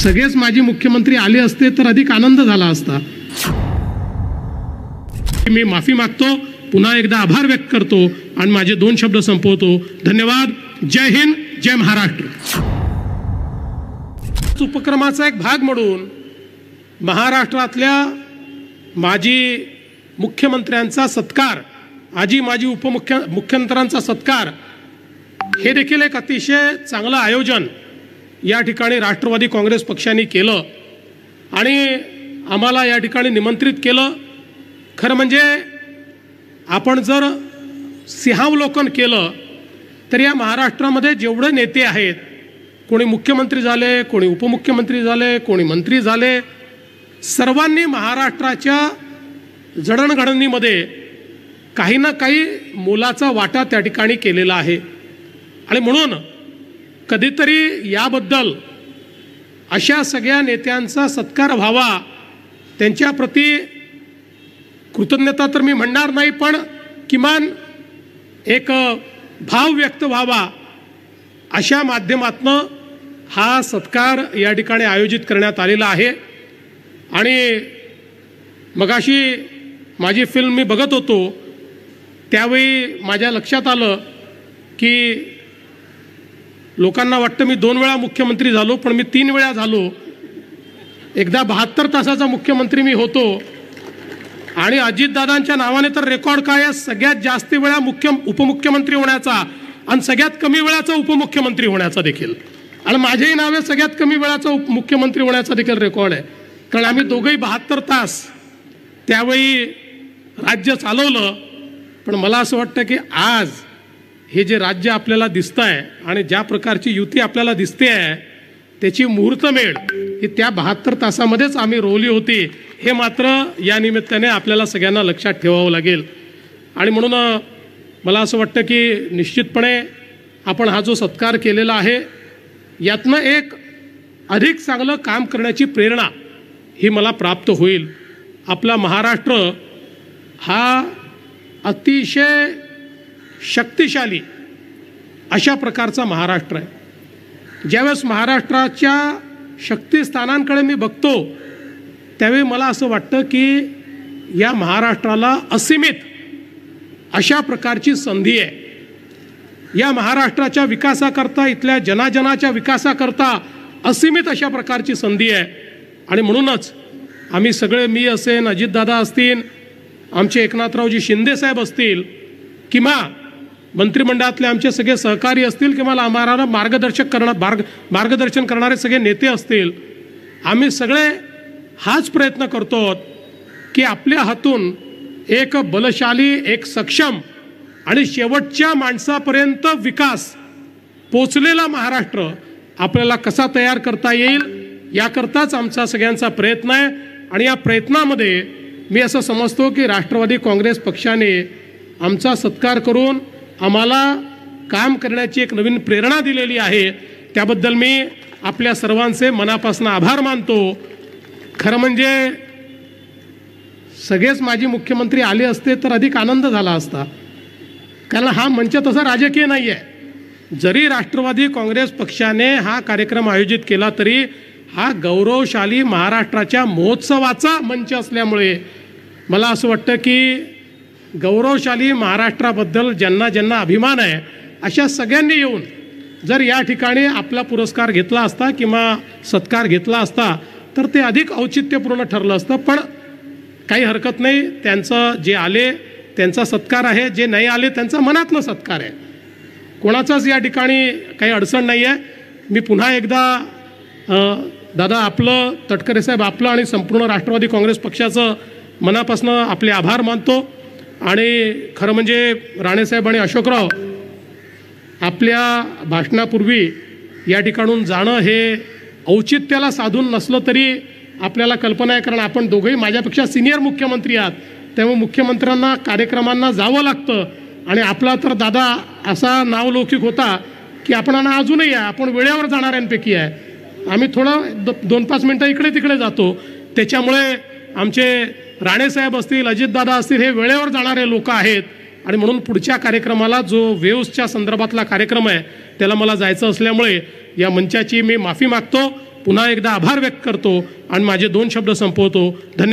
सगळेच माजी मुख्यमंत्री आले असते तर अधिक आनंद झाला असता। मी माफी मागतो, पुन्हा एकदा आभार व्यक्त करतो आणि माझे 2 शब्द संपवतो। धन्यवाद। जय हिंद, जय महाराष्ट्र। उपक्रमाचा एक भाग म्हणून महाराष्ट्रातल्या माजी मुख्यमंत्र्यांचा सत्कार, आजी माजी मुख्यमंत्र्यांचा सत्कार, हे देखील एक अतिशय चांगलं आयोजन या ठिकाणी राष्ट्रवादी काँग्रेस पक्षाने केलं आणि आम्हाला या ठिकाणी निमंत्रित केलं। खरं म्हणजे आपण जर सिंहावलोकन केलं तर या महाराष्ट्रामध्ये जेवढे नेते आहेत, कोणी मुख्यमंत्री झाले, कोणी उपमुख्यमंत्री झाले, कोणी मंत्री झाले, सर्वांनी महाराष्ट्राच्या जडणघडणीमध्ये काही ना काही मोलाचा वाटा त्या ठिकाणी केलेला आहे। आणि म्हणून कधीतरी याबद्दल अशा सगळ्या नेत्यांचा सत्कार व्हावा, त्यांच्याप्रती कृतज्ञता तर मी म्हणणार नाही, पण किमान एक भाव व्यक्त व्हावा, अशा माध्यमातून हा सत्कार या ठिकाणी आयोजित करण्यात आलेला आहे। आणि मगाशी माझी फिल्म मी बघत होतो त्यावेळी माझ्या लक्षात आलं की लोकांना वाटतं मी 2 वेळा मुख्यमंत्री झालो, पण मी 3 वेळा झालो। एकदा 72 तासाचा मुख्यमंत्री मी होतो आणि अजितदादांच्या नावाने तर रेकॉर्ड काय आहे, सगळ्यात जास्त वेळा उपमुख्यमंत्री होण्याचा आणि सगळ्यात कमी वेळाचा उपमुख्यमंत्री होण्याचा देखील, आणि माझेही नावे सगळ्यात कमी वेळाचा उपमुख्यमंत्री होण्याचा देखील रेकॉर्ड आहे। कारण आम्ही दोघंही 72 तास त्यावेळी राज्य चालवलं। पण मला असं वाटतं की आज हे जे राज्य आपल्याला दिसतं आहे आणि ज्या प्रकारची युती आपल्याला दिसते आहे, त्याची मुहूर्तमेढ ही त्या 72 तासामध्येच आम्ही रोवली होती, हे मात्र या निमित्ताने आपल्याला सगळ्यांना लक्षात ठेवावं लागेल। आणि म्हणून मला असं वाटतं की निश्चितपणे आपण हा जो सत्कार केलेला आहे, यातनं एक अधिक चांगलं काम करण्याची प्रेरणा ही मला प्राप्त होईल। आपला महाराष्ट्र हा अतिशय शक्तिशाली अशा प्रकारचा महाराष्ट्र आहे। ज्यावेळेस महाराष्ट्राच्या शक्तिस्थानांकडे मी बघतो त्यावेळी मला असं वाटतं की या महाराष्ट्राला असीमित अशा प्रकारची संधी आहे। या महाराष्ट्राच्या विकासाकरता, इथल्या जनाजनाच्या विकासाकरता असीमित अशा प्रकारची संधी आहे। आणि म्हणूनच आम्ही सगळे, मी असेन, अजितदादा असतील, आमचे एकनाथरावजी शिंदे साहेब असतील, किंवा मंत्रिमंडळातले आमचे सगळे सहकारी असतील, किंवा आम्हाला मार्गदर्शन करणारे सगळे नेते असतील, आम्ही सगळे हाच प्रयत्न करतो की आपल्या हातून एक बलशाली, एक सक्षम आणि शेवटच्या माणसापर्यंत विकास पोचलेला महाराष्ट्र आपल्याला कसा तयार करता येईल, याकरताच आमचा सगळ्यांचा प्रयत्न आहे। आणि या प्रयत्नामध्ये मी असं समजतो की राष्ट्रवादी काँग्रेस पक्षाने आमचा सत्कार करून आम्हाला काम करण्याची एक नवीन प्रेरणा दिलेली आहे। त्याबद्दल मी आपल्या सर्वांचे मनापासून आभार मानतो। खरं म्हणजे सगळेच माजी मुख्यमंत्री आले असते तर अधिक आनंद झाला असता, कारण हा मंच तसा राजकीय नाही आहे। जरी राष्ट्रवादी काँग्रेस पक्षाने हा कार्यक्रम आयोजित केला तरी हा गौरवशाली महाराष्ट्राच्या महोत्सवाचा मंच असल्यामुळे मला असं वाटतं की गौरवशाली महाराष्ट्राबद्दल ज्यांना ज्यांना अभिमान आहे अशा सगळ्यांनी येऊन जर या ठिकाणी आपला पुरस्कार घेतला असता किंवा सत्कार घेतला असता तर ते अधिक औचित्यपूर्ण ठरलं असतं। पण काही हरकत नाही, त्यांचं जे आले त्यांचा सत्कार आहे, जे नाही आले त्यांचा मनातनं सत्कार आहे, कोणाचाच या ठिकाणी काही अडचण नाही आहे। मी पुन्हा एकदा दादा आपलं, तटकरे साहेब आपलं आणि संपूर्ण राष्ट्रवादी काँग्रेस पक्षाचं मनापासून आपले आभार मानतो। आणि खरं म्हणजे राणेसाहेब आणि अशोकराव आपल्या भाषणापूर्वी या ठिकाणून जाणं हे औचित्याला साधून नसलं तरी आपल्याला कल्पना आहे, कारण आपण दोघंही माझ्यापेक्षा सिनियर मुख्यमंत्री आहात, त्यामुळे मुख्यमंत्र्यांना कार्यक्रमांना जावं लागतं। आणि आपला तर दादा असा नावलौकिक होता की आपण अजूनही आहे, आपण वेळेवर जाणाऱ्यांपैकी आहे। आम्ही थोडं 2-5 मिनटं इकडे तिकडे जातो, त्याच्यामुळे आमचे राणेसाहेब असतील, अजितदादा असतील, हे वेळेवर जाणारे लोक आहेत। आणि म्हणून पुढच्या कार्यक्रमाला जो वेव्सच्या संदर्भातला कार्यक्रम आहे त्याला मला जायचं असल्यामुळे या मंचाची मी माफी मागतो। पुन्हा एकदा आभार व्यक्त करतो आणि माझे 2 शब्द संपवतो. धन्यवाद.